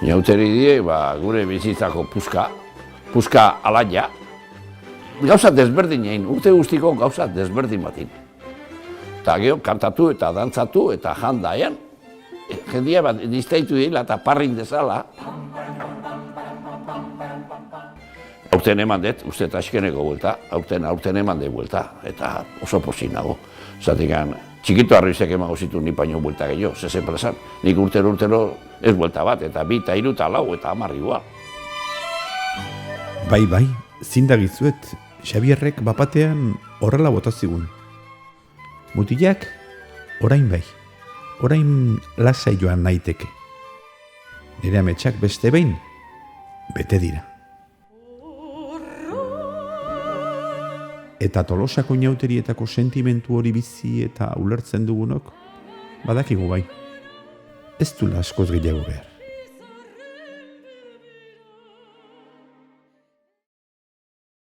Inauteri die, gure bizitzako puska alaia. Gauza desberdin egin, urte guztiko gauza desberdin batin. Eta gero, kantatu eta dantzatu eta jandaian. Jendia bat diztaitu dira eta parrin dezala. Aurten eman dut, uste eta askeneko buelta, aurten eman dut buelta, eta oso pozik nago. Zatik, txikito arrizek emango zitu ni paino buelta gehiago, zezen plazan. Nik urtero ez buelta bat, eta 2, eta 3, eta 4, eta 10 igual. Bai, zindagizuet, Xabierrek bapatean horrela bota zigun. Mutilak, orain bai, orain lasai joan naiteke. Nire ametsak beste behin, bete dira. Eta Tolosako inauterietako sentimentu hori bizi eta ulertzen dugunok, badakigu bai. Ez du askoz gehiago behar.